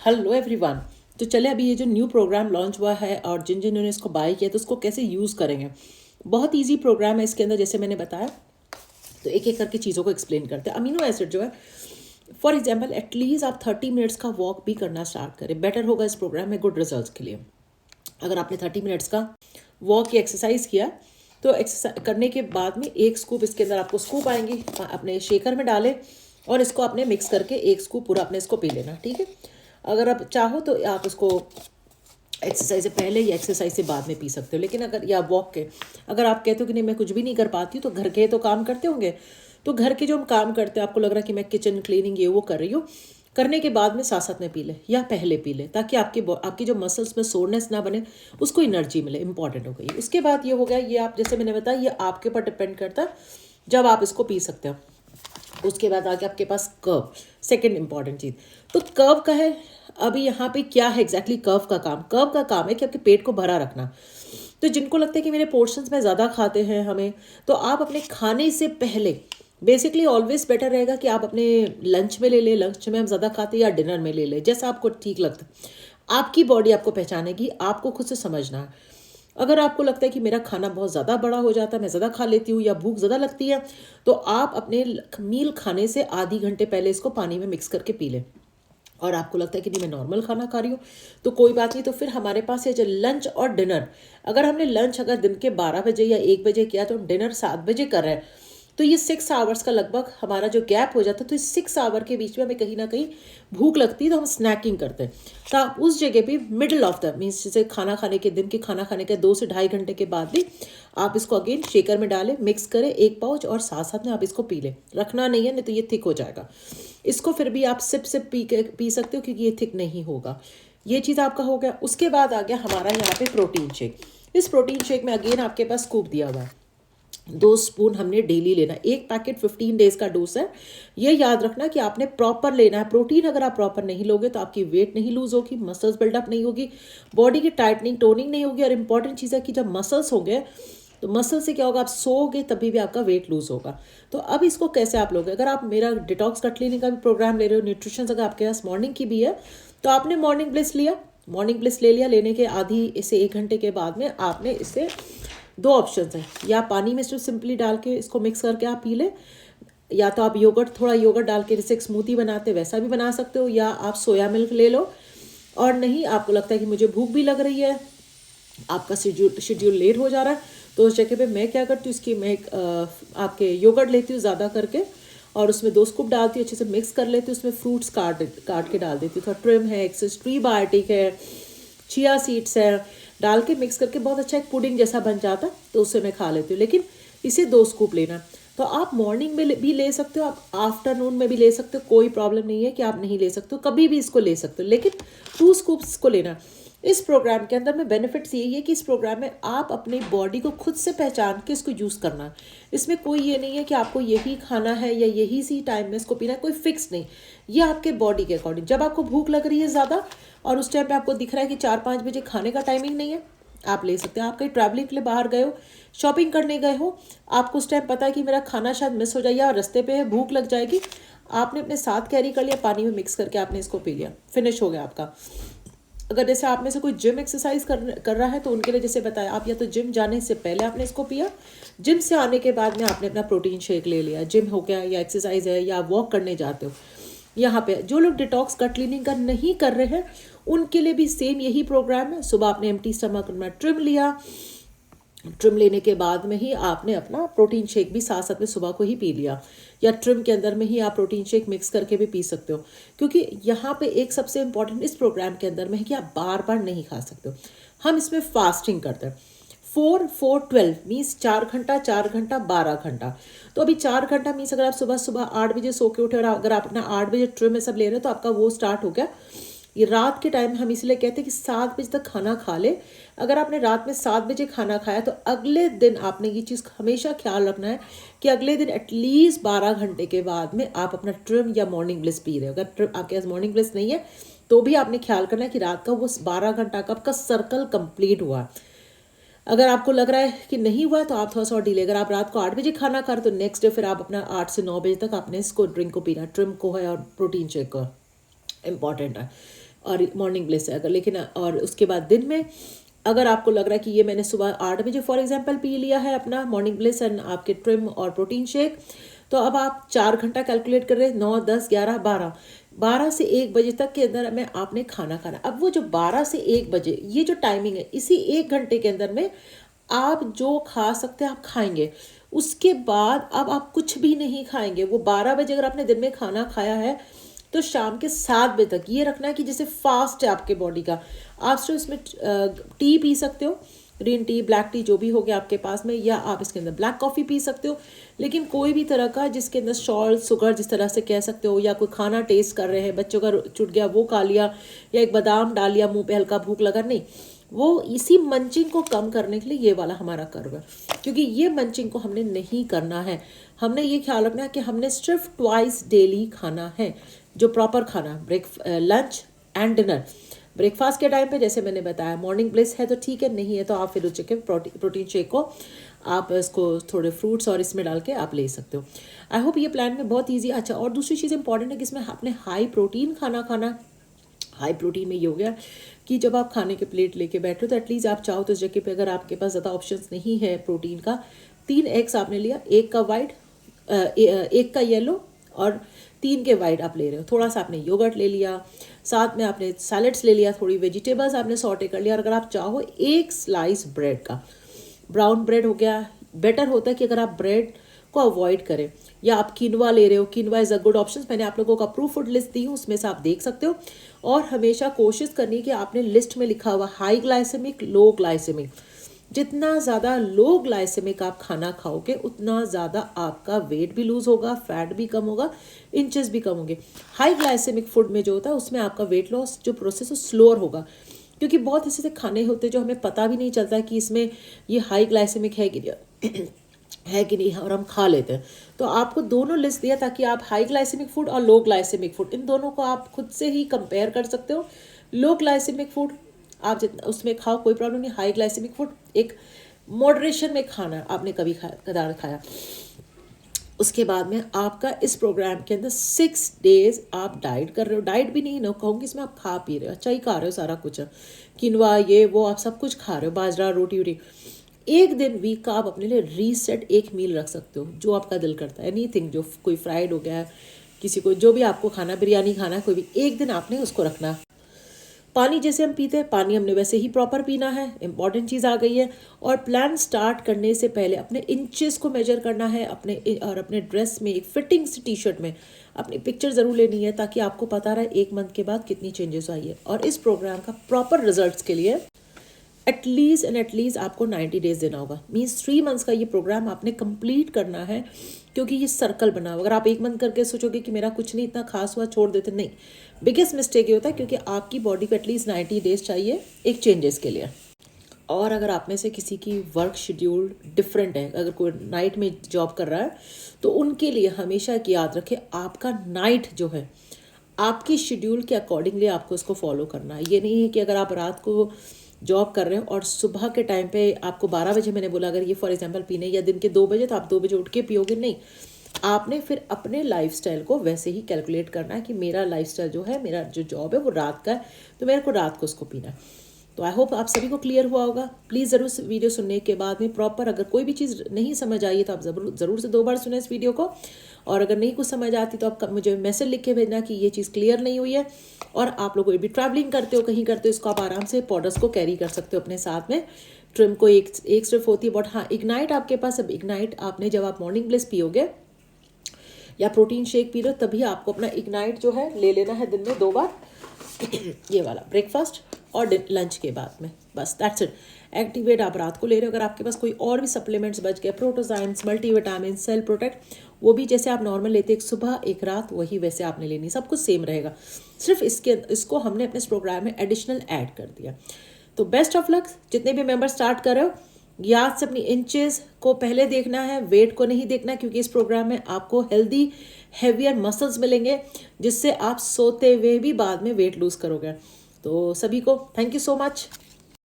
Hello everyone. तो चले अभी ये जो न्यू प्रोग्राम लॉन्च हुआ है और जिन जिन्होंने इसको बाय किया तो उसको कैसे यूज़ करेंगे। बहुत इजी प्रोग्राम है इसके अंदर, जैसे मैंने बताया। तो एक एक करके चीज़ों को एक्सप्लेन करते हैं। अमीनो एसिड जो है, फॉर एग्जांपल एटलीस्ट आप 30 मिनट्स का वॉक भी करना स्टार्ट करें, बेटर होगा इस प्रोग्राम में गुड रिजल्ट्स के लिए। अगर आपने 30 मिनट्स का वॉक या एक्सरसाइज किया तो एक्सरसाइज करने के बाद में एक स्कूप इसके अंदर आपको स्कूप आएंगी, अपने शेकर में डालें और इसको आपने मिक्स करके एक स्कूप पूरा अपने इसको पी लेना। ठीक है। अगर आप चाहो तो आप उसको एक्सरसाइज से पहले या एक्सरसाइज से बाद में पी सकते हो, लेकिन अगर या वॉक के अगर आप कहते हो कि नहीं मैं कुछ भी नहीं कर पाती हूँ, तो घर के तो काम करते होंगे, तो घर के जो हम काम करते हैं आपको लग रहा है कि मैं किचन क्लीनिंग ये वो कर रही हूँ, करने के बाद में साथ साथ में पी ले या पहले पी ले, ताकि आपकी जो मसल्स में सोरनेस ना बने, उसको एनर्जी मिले। इंपॉर्टेंट हो गई। उसके बाद ये हो गया, ये आप जैसे मैंने बताया ये आपके ऊपर डिपेंड करता है जब आप इसको पी सकते हो। उसके बाद आगे आपके पास कर्व, सेकंड इंपॉर्टेंट चीज़। तो कर्व का है, अभी यहाँ पे क्या है एग्जैक्टली कर्व का काम। कर्व का काम है कि आपके पेट को भरा रखना। तो जिनको लगता है कि मेरे पोर्शंस में ज़्यादा खाते हैं हमें, तो आप अपने खाने से पहले बेसिकली ऑलवेज बेटर रहेगा कि आप अपने लंच में ले लें, लंच में हम ज़्यादा खाते हैं, या डिनर में ले लें, जैसा आपको ठीक लगता है। आपकी बॉडी आपको पहचानेगी, आपको खुद से समझना है। अगर आपको लगता है कि मेरा खाना बहुत ज़्यादा बड़ा हो जाता है, मैं ज़्यादा खा लेती हूँ या भूख ज़्यादा लगती है, तो आप अपने मील खाने से आधी घंटे पहले इसको पानी में मिक्स करके पी लें। और आपको लगता है कि नहीं मैं नॉर्मल खाना खा रही हूँ, तो कोई बात नहीं। तो फिर हमारे पास है जो लंच और डिनर। अगर हमने लंच अगर दिन के 12 बजे या 1 बजे किया, तो हम डिनर 7 बजे कर रहे हैं, तो ये 6 आवर्स का लगभग हमारा जो गैप हो जाता है। तो इस 6 आवर के बीच में हमें कहीं ना कहीं भूख लगती है, तो हम स्नैकिंग करते हैं। तो आप उस जगह पे मिडिल ऑफ द मीन्स जैसे खाना खाने के दिन के खाना खाने के 2 से ढाई घंटे के बाद भी आप इसको अगेन शेकर में डालें, मिक्स करें एक पाउच, और साथ साथ में आप इसको पी लें। रखना नहीं है, नहीं तो ये थिक हो जाएगा। इसको फिर भी आप सिप सिप पी सकते हो, क्योंकि ये थिक नहीं होगा। ये चीज़ आपका हो गया। उसके बाद आ गया हमारा यहाँ पे प्रोटीन शेक। इस प्रोटीन शेक में अगेन आपके पास स्कूप दिया हुआ है। 2 स्पून हमने डेली लेना। एक पैकेट 15 डेज का डोज है। ये याद रखना कि आपने प्रॉपर लेना है प्रोटीन। अगर आप प्रॉपर नहीं लोगे तो आपकी वेट नहीं लूज होगी, मसल्स बिल्डअप नहीं होगी, बॉडी की टाइटनिंग टोनिंग नहीं होगी। और इंपॉर्टेंट चीज़ है कि जब मसल्स होंगे तो मसल से क्या होगा, आप सोओगे तभी भी आपका वेट लूज होगा। तो अब इसको कैसे आप लोगे। अगर आप मेरा डिटॉक्स कट क्लीनिंग का भी प्रोग्राम ले रहे हो, न्यूट्रिशन अगर आपके पास मॉर्निंग की भी है, तो आपने मॉर्निंग ब्लिस लिया, मॉर्निंग ब्लिस ले लिया। लेने के आधी से 1 घंटे के बाद में आपने इसे 2 ऑप्शन हैं, या पानी में सिर्फ सिंपली डाल के इसको मिक्स करके आप पी लें, या तो आप थोड़ा योगर्ट डाल के जैसे एक स्मूदी बनाते वैसा भी बना सकते हो, या आप सोया मिल्क ले लो। और नहीं आपको लगता है कि मुझे भूख भी लग रही है, आपका शेड्यूल लेट हो जा रहा है, तो उस जगह पे मैं क्या करती हूँ, इसकी मैं एक आपके योगर्ट लेती हूँ ज़्यादा करके, और उसमें 2 स्कूप डालती हूँ, अच्छे से मिक्स कर लेती हूँ। उसमें फ्रूट्स काट के डाल देती हूँ। थोड़ा ट्रिम है, एक्सेस प्रीबायोटिक है, चिया सीड्स है, डाल के मिक्स करके बहुत अच्छा एक पुडिंग जैसा बन जाता है, तो उससे मैं खा लेती हूँ। लेकिन इसे 2 स्कूप लेना। तो आप मॉर्निंग में भी ले सकते हो, आप आफ्टरनून में भी ले सकते हो, कोई प्रॉब्लम नहीं है कि आप नहीं ले सकते हो, कभी भी इसको ले सकते हो, लेकिन 2 स्कूप्स को लेना। इस प्रोग्राम के अंदर में बेनिफिट्स यही है कि इस प्रोग्राम में आप अपनी बॉडी को खुद से पहचान के इसको यूज़ करना। इसमें कोई ये नहीं है कि आपको यही खाना है या यही सी टाइम में इसको पीना है, कोई फिक्स नहीं। ये आपके बॉडी के अकॉर्डिंग, जब आपको भूख लग रही है ज़्यादा और उस टाइम पे आपको दिख रहा है कि 4-5 बजे खाने का टाइमिंग नहीं है, आप ले सकते हैं। आप कहीं ट्रैवलिंग के लिए बाहर गए हो, शॉपिंग करने गए हो, आपको उस टाइम पता है कि मेरा खाना शायद मिस हो जाएगा और रास्ते पे है, भूख लग जाएगी, आपने अपने साथ कैरी कर लिया, पानी में मिक्स करके आपने इसको पी लिया, फिनिश हो गया आपका। अगर जैसे आप में से कोई जिम एक्सरसाइज कर रहा है, तो उनके लिए जैसे बताया, आप या तो जिम जाने से पहले आपने इसको पिया, जिम से आने के बाद में आपने अपना प्रोटीन शेक ले लिया। जिम हो गया या एक्सरसाइज है या वॉक करने जाते हो। यहाँ पे जो लोग डिटॉक्स कट क्लीनिंग का नहीं कर रहे हैं, उनके लिए भी सेम यही प्रोग्राम है। सुबह आपने एम्प्टी स्टमक में ट्रिम लिया, ट्रिम लेने के बाद में ही आपने अपना प्रोटीन शेक भी साथ साथ में सुबह को ही पी लिया, या ट्रिम के अंदर में ही आप प्रोटीन शेक मिक्स करके भी पी सकते हो। क्योंकि यहाँ पे एक सबसे इम्पॉर्टेंट इस प्रोग्राम के अंदर में है कि आप बार बार नहीं खा सकते हो। हम इसमें फास्टिंग करते हैं। 4-4-12 मीन्स 4 घंटा 4 घंटा 12 घंटा। तो अभी 4 घंटा मीन्स अगर आप सुबह सुबह 8 बजे सो के उठे और अगर आप अपना 8 बजे ट्रिम में सब ले रहे हो, तो आपका वो स्टार्ट हो गया। ये रात के टाइम हम इसलिए कहते हैं कि 7 बजे तक खाना खा ले। अगर आपने रात में 7 बजे खाना खाया, तो अगले दिन आपने ये चीज़ हमेशा ख्याल रखना है कि अगले दिन एटलीस्ट 12 घंटे के बाद में आप अपना ट्रिम या मॉर्निंग ब्लिस पी रहे हो। अगर ट्रिम आपके पास मॉर्निंग ब्लिस नहीं है, तो भी आपने ख्याल करना है कि रात का वो 12 घंटा का आपका सर्कल कंप्लीट हुआ। अगर आपको लग रहा है कि नहीं हुआ, तो आप थोड़ा सा और डिले। अगर आप रात को 8 बजे खाना खा रहे, तो नेक्स्ट डे फिर आप अपना 8 से 9 बजे तक आपने इसको ड्रिंक को पीना, ट्रिम को है और प्रोटीन शेक को। इम्पॉर्टेंट है। और मॉर्निंग ब्लेस है अगर, लेकिन और उसके बाद दिन में अगर आपको लग रहा है कि ये मैंने सुबह 8 बजे फॉर एग्जांपल पी लिया है अपना मॉर्निंग ब्लेस एंड आपके ट्रिम और प्रोटीन शेक, तो अब आप 4 घंटा कैलकुलेट कर रहे हैं, 9, 10, 11, 12, 12 से 1 बजे तक के अंदर में आपने खाना खाना। अब वो जो 12 से 1 बजे ये जो टाइमिंग है, इसी 1 घंटे के अंदर में आप जो खा सकते हैं आप खाएंगे। उसके बाद अब आप कुछ भी नहीं खाएंगे। वो 12 बजे अगर आपने दिन में खाना खाया है तो शाम के 7 बजे तक ये रखना है कि जैसे फास्ट है आपके बॉडी का। आप सिर्फ इसमें टी पी सकते हो, ग्रीन टी, ब्लैक टी, जो भी हो गया आपके पास में, या आप इसके अंदर ब्लैक कॉफ़ी पी सकते हो, लेकिन कोई भी तरह का जिसके अंदर सॉल्ट, शुगर जिस तरह से कह सकते हो, या कोई खाना टेस्ट कर रहे हैं, बच्चों का छूट गया वो खा लिया, या एक बादाम डाल लिया मुंह पे, हल्का भूख लगा, नहीं। वो इसी मंचिंग को कम करने के लिए ये वाला हमारा कर्व है, क्योंकि ये मंचिंग को हमने नहीं करना है। हमने ये ख्याल रखना है कि हमने सिर्फ ट्वाइस डेली खाना है, जो प्रॉपर खाना, लंच एंड डिनर। ब्रेकफास्ट के टाइम पे जैसे मैंने बताया मॉर्निंग ब्लेस है तो ठीक है, नहीं है तो आप फिर उस चिकन प्रोटीन शेक को आप इसको थोड़े फ्रूट्स और इसमें डाल के आप ले सकते हो। आई होप ये प्लान में बहुत ईजी। अच्छा, और दूसरी चीज़ इंपॉर्टेंट है कि इसमें आपने हाई प्रोटीन खाना। हाई प्रोटीन में ये हो गया कि जब आप खाने के प्लेट लेके बैठे हो तो एटलीस्ट आप चाहो तो उस जगह पे अगर आपके पास ज़्यादा ऑप्शंस नहीं है प्रोटीन का, 3 एग्स आपने लिया, एक का वाइट, एक का येलो और 3 के वाइट आप ले रहे हो। थोड़ा सा आपने योगर्ट ले लिया, साथ में आपने सैलड्स ले लिया, थोड़ी वेजिटेबल्स आपने सॉटे कर लिया, और अगर आप चाहो एक स्लाइस ब्रेड का, ब्राउन ब्रेड हो गया। बेटर होता है कि अगर आप ब्रेड को अवॉइड करें, या आप कीनवा ले रहे हो, कीनवा इज़ अ गुड ऑप्शन। मैंने आप लोगों को अप्रूव फूड लिस्ट दी हूँ, उसमें से आप देख सकते हो। और हमेशा कोशिश करनी कि आपने लिस्ट में लिखा हुआ हाई ग्लाइसेमिक, लो ग्लाइसेमिक, जितना ज़्यादा लो ग्लाइसेमिक आप खाना खाओगे उतना ज़्यादा आपका वेट भी लूज़ होगा, फैट भी कम होगा, इंचेस भी कम होंगे। हाई ग्लाइसेमिक फूड में जो होता है उसमें आपका वेट लॉस जो प्रोसेस है स्लोअर होगा, क्योंकि बहुत ऐसे खाने होते हैं जो हमें पता भी नहीं चलता कि इसमें ये हाई ग्लाइसेमिक है कि है कि नहीं, और हम खा लेते हैं। तो आपको दोनों लिस्ट दिया ताकि आप हाई ग्लाइसेमिक फूड और लो ग्लाइसेमिक फूड, इन दोनों को आप खुद से ही कंपेयर कर सकते हो। लो ग्लाइसेमिक फूड आप जितना उसमें खाओ कोई प्रॉब्लम नहीं, हाई ग्लाइसेमिक फूड एक मॉडरेशन में खाना आपने कभी खाया। उसके बाद में आपका इस प्रोग्राम के अंदर 6 डेज आप डाइट कर रहे हो। डाइट भी नहीं ना कहूँगी, इसमें आप खा पी रहे हो, अच्छा ही खा रहे हो, सारा कुछ किनवा ये वो आप सब कुछ खा रहे हो, बाजरा, रोटी वोटी। एक दिन वीक का आप अपने लिए रीसेट एक मील रख सकते हो, जो आपका दिल करता है, एनीथिंग, जो कोई फ्राइड हो गया, किसी को जो भी आपको खाना, बिरयानी खाना, कोई भी एक दिन आपने उसको रखना। पानी जैसे हम पीते हैं, पानी हमने वैसे ही प्रॉपर पीना है, इंपॉर्टेंट चीज़ आ गई है। और प्लान स्टार्ट करने से पहले अपने इंचेस को मेजर करना है, अपने ड्रेस में एक फिटिंग सी टी शर्ट में अपनी पिक्चर ज़रूर लेनी है, ताकि आपको पता रहे 1 मंथ के बाद कितनी चेंजेस आई है। और इस प्रोग्राम का प्रॉपर रिजल्ट्स के लिए एटलीस्ट आपको 90 डेज देना होगा। मीन्स 3 मंथ्स का ये प्रोग्राम आपने कंप्लीट करना है, क्योंकि ये सर्कल बना हुआ। अगर आप 1 मंथ करके सोचोगे कि मेरा कुछ नहीं इतना खास हुआ, छोड़ देते, नहीं, बिगेस्ट मिस्टेक ये होता है, क्योंकि आपकी बॉडी को एटलीस्ट 90 डेज चाहिए एक चेंजेस के लिए। और अगर आप में से किसी की वर्क शेड्यूल डिफरेंट है, अगर कोई नाइट में जॉब कर रहा है, तो उनके लिए हमेशा एक याद रखें, आपका नाइट जो है आपकी शेड्यूल के अकॉर्डिंगली आपको उसको फॉलो करना है। ये नहीं है कि अगर आप रात को जॉब कर रहे हो और सुबह के टाइम पे आपको 12 बजे मैंने बोला अगर ये फॉर एग्जांपल पीने, या दिन के 2 बजे, तो आप 2 बजे उठ के पियोगे, नहीं। आपने फिर अपने लाइफस्टाइल को वैसे ही कैलकुलेट करना है कि मेरा लाइफस्टाइल जो है, मेरा जो जॉब है वो रात का है, तो मेरे को रात को उसको पीना है। तो आई होप आप सभी को क्लियर हुआ होगा। प्लीज़ ज़रूर वीडियो सुनने के बाद में प्रॉपर, अगर कोई भी चीज़ नहीं समझ आई है तो आप ज़रूर से 2 बार सुने इस वीडियो को। और अगर नहीं कुछ समझ आती तो आप मुझे मैसेज लिख के भेजना कि ये चीज़ क्लियर नहीं हुई है। और आप लोग कोई भी ट्रैवलिंग करते हो, कहीं करते हो, इसको आप आराम से पाउडर्स को कैरी कर सकते हो अपने साथ में। ट्रिम को एक स्ट्रिप होती है, बट हाँ, इग्नाइट आपके पास, अब इग्नाइट आपने जब आप मॉर्निंग ब्लेस पियोगे या प्रोटीन शेक पी लो, तभी आपको अपना इग्नाइट जो है ले लेना है दिन में 2 बार ये वाला, ब्रेकफास्ट और लंच के बाद में, बस दैट्स इट। एक्टिवेट आप रात को ले रहे हो। अगर आपके पास कोई और भी सप्लीमेंट्स बच गए, प्रोटोजाइम्स, मल्टीविटामिन, सेल प्रोटेक्ट, वो भी जैसे आप नॉर्मल लेते एक सुबह एक रात, वही वैसे आपने लेनी, सब कुछ सेम रहेगा, सिर्फ इसको हमने अपने इस प्रोग्राम में एडिशनल ऐड कर दिया। तो बेस्ट ऑफ लक जितने भी मेंबर स्टार्ट कर रहे हो। याद से अपनी इंचेस को पहले देखना है, वेट को नहीं देखना, क्योंकि इस प्रोग्राम में आपको हेल्दी हैवियर मसल्स मिलेंगे, जिससे आप सोते हुए भी बाद में वेट लूज करोगे। तो सभी को थैंक यू सो मच।